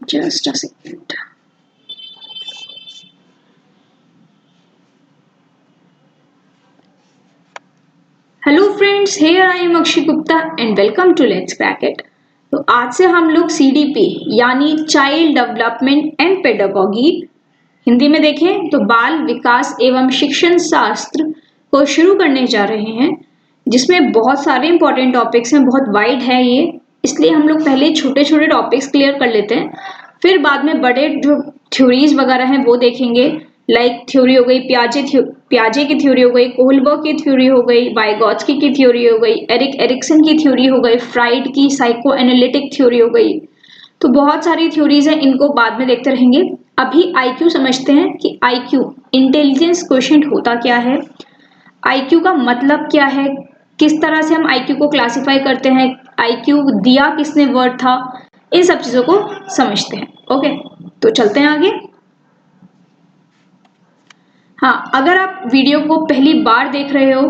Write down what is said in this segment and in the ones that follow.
Just a second. Hello friends, here I am Akshay Gupta and welcome to let's crack it. तो आज से हम लोग CDP यानी child development and pedagogy, Hindi में देखें तो बाल विकास एवं शिक्षण शास्त्र को शुरू करने जा रहे हैं, जिसमें बहुत सारे इंपॉर्टेंट टॉपिक्स हैं। बहुत वाइड है ये, इसलिए हम लोग पहले छोटे छोटे टॉपिक्स क्लियर कर लेते हैं, फिर बाद में बड़े जो थ्योरीज वगैरह हैं वो देखेंगे। लाइक थ्योरी हो गई पियाजे की थ्योरी हो गई, कोहलबर्ग की थ्योरी हो गई, वाइगॉत्स्की की थ्योरी हो गई, एरिक एरिक्सन की थ्योरी हो गई, फ्राइड की साइको एनालिटिक थ्योरी हो गई। तो बहुत सारी थ्योरीज हैं, इनको बाद में देखते रहेंगे। अभी IQ समझते हैं कि IQ इंटेलिजेंस क्वोशिएंट होता क्या है, IQ का मतलब क्या है, किस तरह से हम IQ को क्लासिफाई करते हैं, IQ दिया किसने वर्ड था, इन सब चीजों को समझते हैं। ओके, तो चलते हैं आगे। हाँ, अगर आप वीडियो को पहली बार देख रहे हो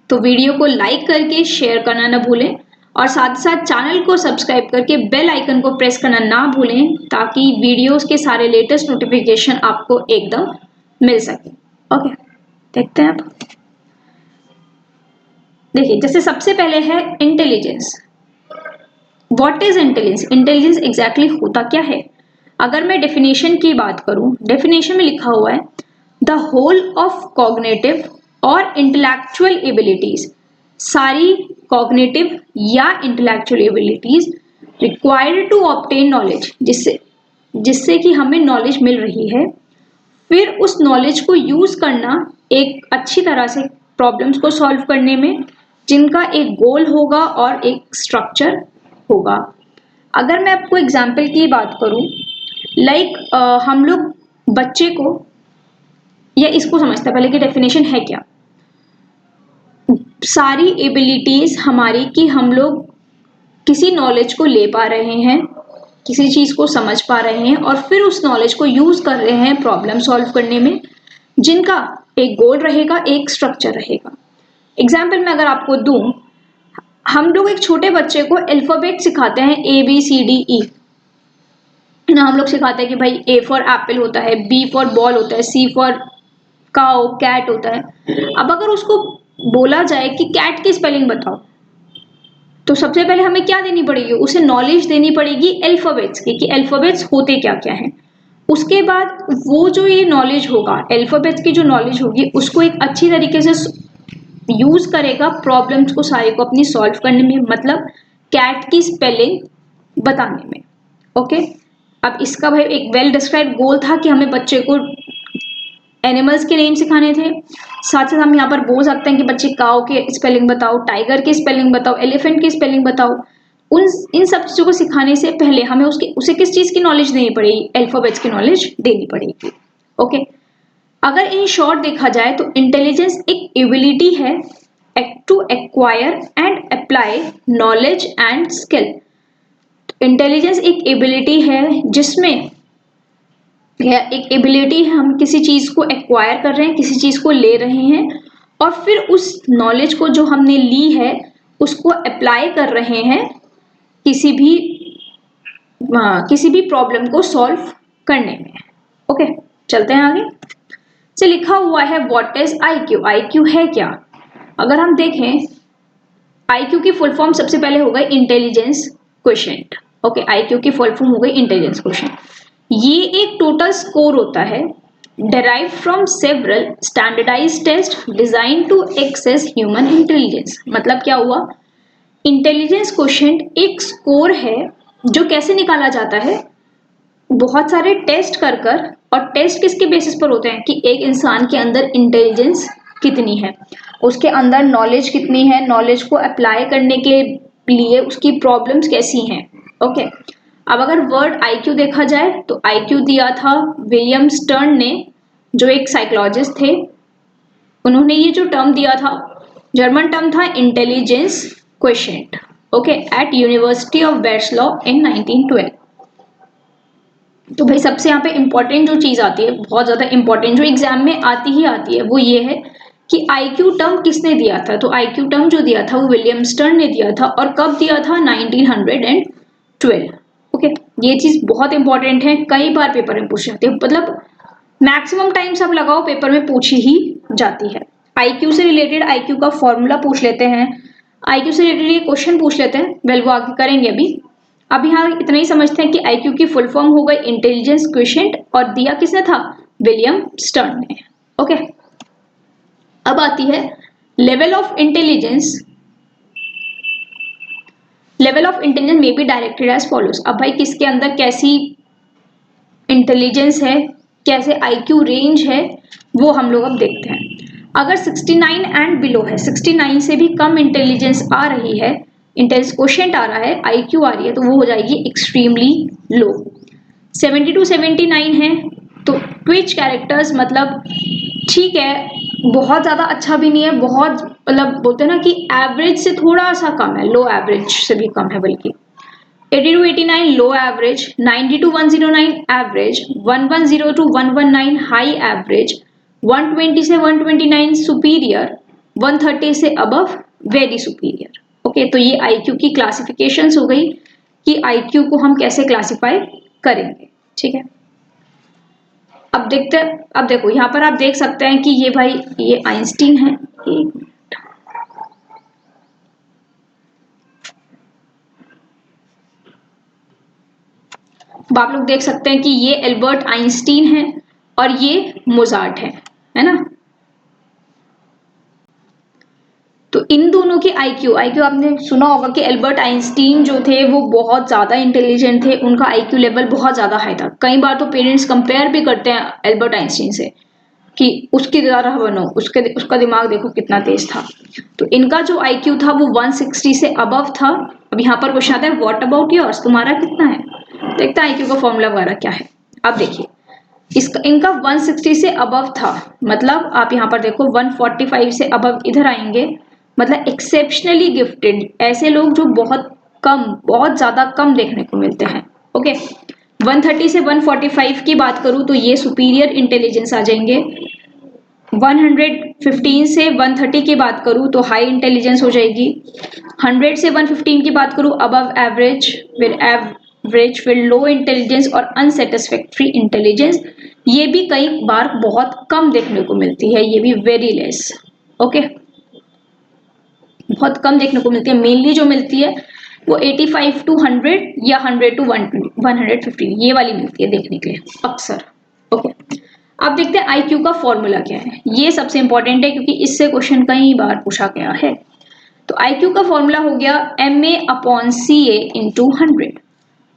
तो वीडियो को लाइक करके शेयर करना ना भूलें, और साथ साथ चैनल को सब्सक्राइब करके बेल आइकन को प्रेस करना ना भूलें, ताकि वीडियोस के सारे लेटेस्ट नोटिफिकेशन आपको एकदम मिल सके। ओके, देखते हैं आप। देखिए, जैसे सबसे पहले है intelligence. What is intelligence? Intelligence exactly होता क्या है? अगर मैं डेफिनेशन की बात करूं, डेफिनेशन में लिखा हुआ है द होल ऑफ कॉग्निटिव और इंटेलेक्चुअल एबिलिटीज, सारी कॉग्निटिव या intellectual abilities required to obtain knowledge, जिससे कि हमें नॉलेज मिल रही है, फिर उस नॉलेज को यूज करना एक अच्छी तरह से प्रॉब्लम्स को सॉल्व करने में, जिनका एक गोल होगा और एक स्ट्रक्चर होगा। अगर मैं आपको एग्जाम्पल की बात करूं, लाइक हम लोग बच्चे को, या इसको समझते हैं पहले कि डेफिनेशन है क्या। सारी एबिलिटीज हमारी कि हम लोग किसी नॉलेज को ले पा रहे हैं, किसी चीज को समझ पा रहे हैं, और फिर उस नॉलेज को यूज कर रहे हैं प्रॉब्लम सॉल्व करने में, जिनका एक गोल रहेगा, एक स्ट्रक्चर रहेगा। एग्जाम्पल में अगर आपको दूं, हम लोग एक छोटे बच्चे को अल्फाबेट सिखाते हैं ABCDE ना। हम लोग सिखाते हैं कि भाई A फॉर एप्पल होता है, B फॉर बॉल होता है, C फॉर काउ कैट होता है। अब अगर उसको बोला जाए कि कैट की स्पेलिंग बताओ, तो सबसे पहले हमें क्या देनी पड़ेगी, उसे नॉलेज देनी पड़ेगी अल्फाबेट्स की, कि अल्फाबेट्स होते क्या क्या हैं। उसके बाद वो जो ये नॉलेज होगा, अल्फाबेट्स की जो नॉलेज होगी, उसको एक अच्छी तरीके से यूज करेगा प्रॉब्लम्स को सारे को अपनी सॉल्व करने में, मतलब कैट की स्पेलिंग बताने में। ओके, अब इसका भाई एक वेल डिस्क्राइब गोल था कि हमें बच्चे को एनिमल्स के नेम सिखाने थे। साथ साथ हम यहाँ पर बोल सकते हैं कि बच्चे काऊ के स्पेलिंग बताओ, टाइगर की स्पेलिंग बताओ, एलिफेंट की स्पेलिंग बताओ। इन सब चीजों को सिखाने से पहले हमें उसे किस चीज की नॉलेज देनी पड़ेगी, अल्फाबेट्स की नॉलेज देनी पड़ेगी। ओके, अगर इन शॉर्ट देखा जाए तो इंटेलिजेंस एक एबिलिटी है to acquire and apply knowledge and skill. Intelligence एक एबिलिटी है जिसमें एक एबिलिटी है, हम किसी चीज को एक्वायर कर रहे हैं, किसी चीज को ले रहे हैं, और फिर उस नॉलेज को जो हमने ली है उसको अप्लाई कर रहे हैं किसी भी प्रॉब्लम को सॉल्व करने में। ओके, चलते हैं आगे। से लिखा हुआ है व्हाट इज IQ। IQ है क्या? अगर हम देखें, IQ की फुल फॉर्म सबसे पहले हो गई इंटेलिजेंस क्वोशिएंट। ओके, IQ की फुल फॉर्म हो गई इंटेलिजेंस क्वोशिएंट। ये एक टोटल स्कोर होता है derived from several standardized tests designed to access human intelligence। मतलब क्या हुआ, इंटेलिजेंस क्वोशिएंट एक स्कोर है जो कैसे निकाला जाता है, बहुत सारे टेस्ट कर और टेस्ट किसके बेसिस पर होते हैं कि एक इंसान के अंदर इंटेलिजेंस कितनी है, उसके अंदर नॉलेज कितनी है, नॉलेज को अप्लाई करने के लिए उसकी प्रॉब्लम्स कैसी हैं। ओके, अब अगर वर्ड IQ देखा जाए तो IQ दिया था विलियम स्टर्न ने, जो एक साइकोलॉजिस्ट थे। उन्होंने ये जो टर्म दिया था, जर्मन टर्म था intelligence quotient. Okay, at university of Breslau in 1912। तो भाई सबसे यहाँ पे इंपॉर्टेंट जो चीज आती है, बहुत ज्यादा इंपॉर्टेंट, जो एग्जाम में आती ही आती है, वो ये है कि IQ टर्म किसने दिया था। तो IQ टर्म जो दिया था वो विलियम स्टर्न ने दिया था, और कब दिया था, 1912। ओके, ये चीज बहुत इंपॉर्टेंट है, कई बार पेपर में पूछ जाती है, मतलब मैक्सिमम टाइम्स आप लगाओ पेपर में पूछी ही जाती है। आईक्यू से रिलेटेड आईक्यू का फॉर्मूला पूछ लेते हैं, आईक्यू से रिलेटेड ये क्वेश्चन पूछ लेते हैं, वेल वो आगे करेंगे अभी यहाँ इतना ही समझते हैं कि आईक्यू की फुल फॉर्म हो गई इंटेलिजेंस क्वोशिएंट, और दिया किसने था, विलियम स्टर्न ने। ओके, अब आती है level of intelligence. Level of intelligence may be directed as follows. अब भाई किसके अंदर कैसी इंटेलिजेंस है, कैसे आईक्यू रेंज है, वो हम लोग अब देखते हैं। अगर 69 एंड बिलो है, 69 से भी कम इंटेलिजेंस आ रही है, इंटेलिजेंस क्वोशिएंट आ रहा है, आईक्यू आ रही है, तो वो हो जाएगी एक्सट्रीमली लो। 70 to 79 है तो ट्विच कैरेक्टर्स, मतलब ठीक है, बहुत ज्यादा अच्छा भी नहीं है, बहुत मतलब बोलते हैं ना कि एवरेज से थोड़ा सा कम है, लो एवरेज से भी कम है बल्कि। 80 to 89 low average, 90 to 109 average, 110 to 119 high average, 120 से 129 सुपीरियर, 130 से अबव वेरी सुपीरियर। ओके, तो ये आईक्यू की क्लासिफिकेशंस हो गई कि आईक्यू को हम कैसे क्लासिफाई करेंगे। ठीक है, अब देखते हैं, अब देखो यहाँ पर आप देख सकते हैं कि ये भाई ये आइंस्टीन है, अब आप लोग देख सकते हैं कि ये एल्बर्ट आइंस्टीन है और ये मोजार्ट है ना। तो इन दोनों की आईक्यू आईक्यू आपने सुना होगा कि एल्बर्ट आइंस्टीन जो थे वो बहुत ज्यादा इंटेलिजेंट थे, उनका आईक्यू लेवल बहुत ज्यादा हाई था। कई बार तो पेरेंट्स कंपेयर भी करते हैं एल्बर्ट आइंस्टीन से कि उसकी तरह बनो, उसका दिमाग देखो कितना तेज था। तो इनका जो आईक्यू था वो 160 से अबव था। अब यहाँ पर क्वेश्चन आता है व्हाट अबाउट योर्स, तुम्हारा कितना है। देखते हैं आईक्यू का फॉर्मूला वगैरह क्या है। अब देखिए इसका इनका 160 से अबव था, मतलब आप यहाँ पर देखो 145 से अबव इधर आएंगे, मतलब एक्सेप्शनली गिफ्टेड, ऐसे लोग जो बहुत ज्यादा कम देखने को मिलते हैं। ओके, 130 से 145 की बात करूं तो ये सुपीरियर इंटेलिजेंस आ जाएंगे। 115 से 130 की बात करूं तो हाई इंटेलिजेंस हो जाएगी। 100 से 115 की बात करूं अबव एवरेज, फिर एवरेज, फिर लो इंटेलिजेंस और अनसेटिस्फैक्ट्री इंटेलिजेंस। ये भी कई बार बहुत कम देखने को मिलती है, ये भी वेरी लेस। ओके, बहुत कम देखने को मिलती है, मेनली जो मिलती है वो 85 to 100 या 100 to 115 ये वाली मिलती है देखने के लिए अक्सर। ओके, अब देखते हैं आईक्यू का फॉर्मूला क्या है। ये सबसे इंपॉर्टेंट है क्योंकि इससे क्वेश्चन कई बार पूछा गया है। तो आईक्यू का फॉर्मूला हो गया MA/CA × 100।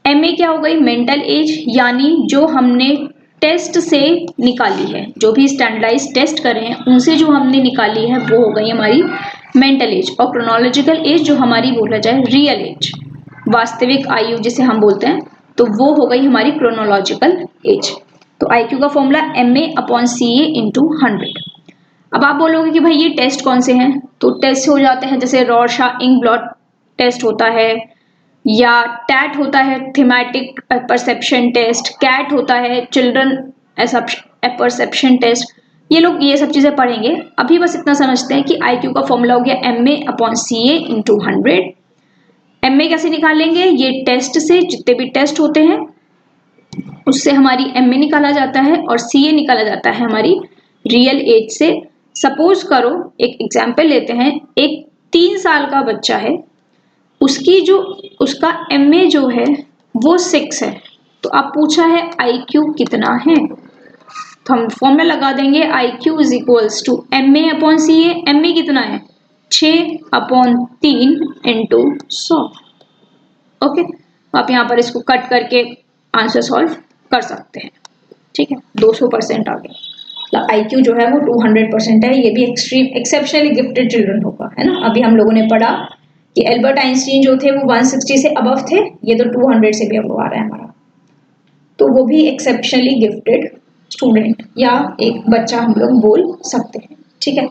MA क्या हो गई, मेंटल एज, यानी जो हमने टेस्ट से निकाली है, जो भी स्टैंडर्डाइज टेस्ट कर रहे हैं उनसे जो हमने निकाली है वो हो गई हमारी मेंटल एज। और क्रोनोलॉजिकल एज जो हमारी बोला जाए रियल एज, वास्तविक आयु जिसे हम बोलते हैं, तो वो हो गई हमारी क्रोनोलॉजिकल एज। तो आईक्यू का फॉर्मूला MA/CA × 100। अब आप बोलोगे कि भाई ये टेस्ट कौन से हैं, तो टेस्ट हो जाते हैं जैसे रॉर्शा इंक ब्लॉट टेस्ट होता है, या टैट होता है थीमेटिक परसेप्शन टेस्ट, कैट होता है चिल्ड्रन परसेप्शन टेस्ट। ये लोग ये सब चीजें पढ़ेंगे। अभी बस इतना समझते हैं कि आईक्यू का फॉर्मूला हो गया MA/CA × 100। MA कैसे निकालेंगे, ये टेस्ट से, जितने भी टेस्ट होते हैं उससे हमारी MA निकाला जाता है और CA निकाला जाता है हमारी रियल एज से। सपोज करो एक एग्जाम्पल लेते हैं, एक 3 साल का बच्चा है, उसका MA जो है वो 6 है, तो आप पूछा है IQ कितना है, तो हम फॉर्मूला लगा देंगे IQ = MA/CA। MA कितना है 6/3 × 100। ओके, आप यहाँ पर इसको कट करके आंसर सॉल्व कर सकते हैं। ठीक है, 200% आ गया, मतलब IQ जो है वो 200% है। ये भी एक्सेप्शनली गिफ्टेड चिल्ड्रन होगा, है ना। अभी हम लोगों ने पढ़ा कि एल्बर्ट आइंस्टीन जो थे वो 160 से अबव थे, ये तो 200 से भी अबव आ रहा है हमारा, तो वो भी एक्सेप्शनली गिफ्टेड स्टूडेंट या एक बच्चा हम लोग बोल सकते हैं। ठीक है,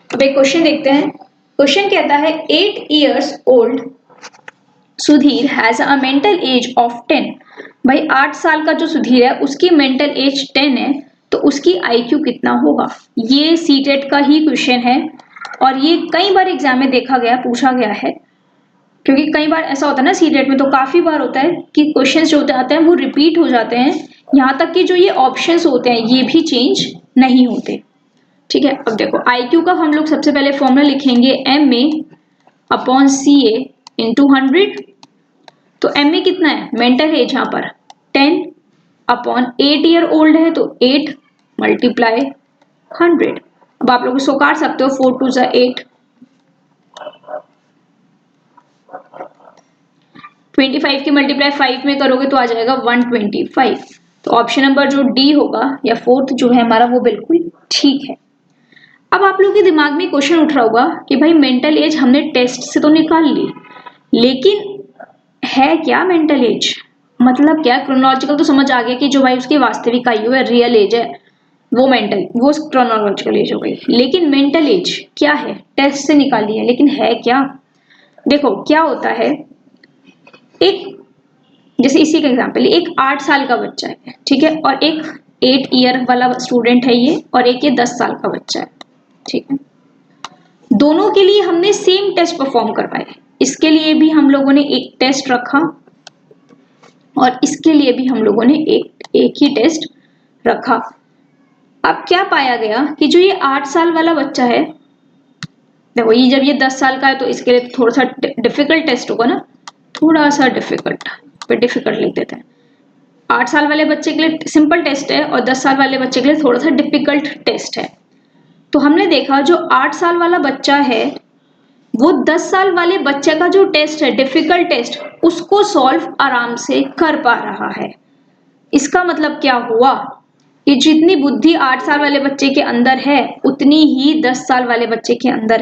अब एक क्वेश्चन देखते हैं। क्वेश्चन कहता है 8 years old Sudhir has a mental as of 10। भाई 8 साल का जो सुधीर है उसकी मेंटल एज 10 है, तो उसकी IQ कितना होगा। ये सीटेट का ही क्वेश्चन है और ये कई बार एग्जाम में देखा गया, पूछा गया है। क्योंकि कई बार ऐसा होता है ना सीटेट में, तो काफी बार होता है कि क्वेश्चंस जो आते हैं वो रिपीट हो जाते हैं, यहाँ तक कि जो ये ऑप्शंस होते हैं ये भी चेंज नहीं होते। ठीक है, अब देखो IQ का हम लोग सबसे पहले फॉर्मूला लिखेंगे MA/CA × 100। तो MA कितना है, मेंटल एज यहाँ पर 10/8 ईयर ओल्ड है, तो 8 × 100। अब आप लोग इसको काट सकते हो, 4 2 = 8, 25 की मल्टीप्लाई 5 में करोगे तो आ जाएगा 125। तो ऑप्शन नंबर जो डी होगा या फोर्थ जो है हमारा वो बिल्कुल ठीक है। अब आप लोगों के दिमाग में क्वेश्चन उठ रहा होगा कि भाई मेंटल एज हमने टेस्ट से तो निकाल ली, लेकिन है क्या मेंटल एज, मतलब क्या? क्रोनोलॉजिकल तो समझ आ गया कि जो भाई उसकी वास्तविक आयु है, रियल एज है, वो क्रोनोलॉजिकल एज हो गई। लेकिन मेंटल एज क्या है, टेस्ट से निकाली है, लेकिन है क्या? देखो क्या होता है, एक जैसे इसी का एग्जांपल, एक 8 साल का बच्चा है, ठीक है, और एक 8 ईयर वाला स्टूडेंट है ये, और एक ये 10 साल का बच्चा है, ठीक है। दोनों के लिए हमने सेम टेस्ट परफॉर्म करवाए, इसके लिए भी हम लोगों ने एक टेस्ट रखा और इसके लिए भी हम लोगों ने एक ही टेस्ट रखा। अब क्या पाया गया कि जो ये 8 साल वाला बच्चा है, देखो ये जब ये 10 साल का है तो इसके लिए थोड़ा सा डिफिकल्ट टेस्ट होगा ना, थोड़ा सा डिफिकल्ट लिख देते हैं। 8 साल वाले बच्चे के लिए सिंपल टेस्ट है और 10 साल वाले बच्चे के लिए थोड़ा सा डिफिकल्ट टेस्ट है। तो हमने देखा जो 8 साल वाला बच्चा है वो 10 साल वाले बच्चे का जो टेस्ट है, डिफिकल्ट टेस्ट, उसको सॉल्व आराम से कर पा रहा है। इसका मतलब क्या हुआ कि जितनी बुद्धि 8 साल वाले बच्चे के अंदर है उतनी ही 10 साल वाले बच्चे के अंदर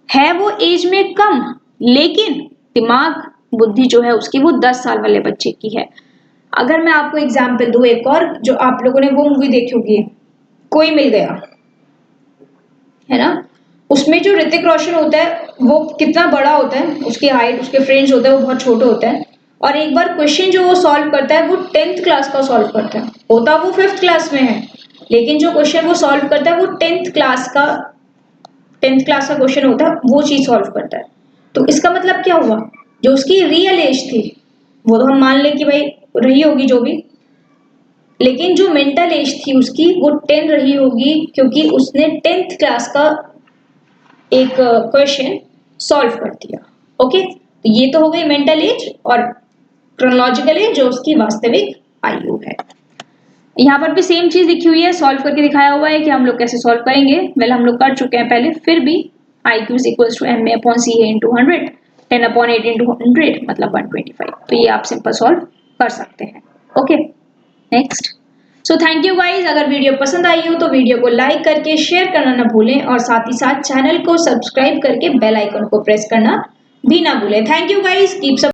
है वो एज में कम, लेकिन दिमाग बुद्धि जो है उसकी वो 10 साल वाले बच्चे की है। अगर मैं आपको एग्जाम्पल दूं एक और, जो आप लोगों ने वो मूवी देखी होगी कोई मिल गया, है ना, उसमें जो ऋतिक रोशन होता है वो कितना बड़ा होता है, उसकी हाइट, उसके फ्रेंड्स होते हैं वो बहुत छोटे होते हैं, और एक बार क्वेश्चन जो वो सॉल्व करता है वो 10th क्लास का सॉल्व करता है, होता वो 5th क्लास में है, लेकिन जो क्वेश्चन वो सॉल्व करता है वो 10th क्लास का क्वेश्चन होता है, वो चीज सॉल्व करता है। तो इसका मतलब क्या हुआ, जो उसकी रियल एज थी वो तो हम मान लें कि भाई रही होगी जो भी, लेकिन जो मेंटल एज थी उसकी वो 10 रही होगी, क्योंकि उसने 10th क्लास का एक क्वेश्चन सॉल्व कर दिया। ओके, तो ये तो हो गई मेंटल एज, और क्रोनोलॉजिकल एज जो उसकी वास्तविक आयु है। यहाँ पर भी सेम चीज लिखी हुई है, सॉल्व करके दिखाया हुआ है कि हम लोग कैसे सॉल्व करेंगे। वेल हम लोग कर चुके हैं पहले, फिर भी IQ = MA/CA × 100, 10/8 × 100 मतलब 125। तो ये आप सिंपल सॉल्व कर सकते हैं। Okay, next. So thank you guys. अगर वीडियो पसंद आई हो तो वीडियो को लाइक करके शेयर करना ना भूलें, और साथ ही साथ चैनल को सब्सक्राइब करके बेल आइकन को प्रेस करना भी ना भूलें। Thank you guys, keep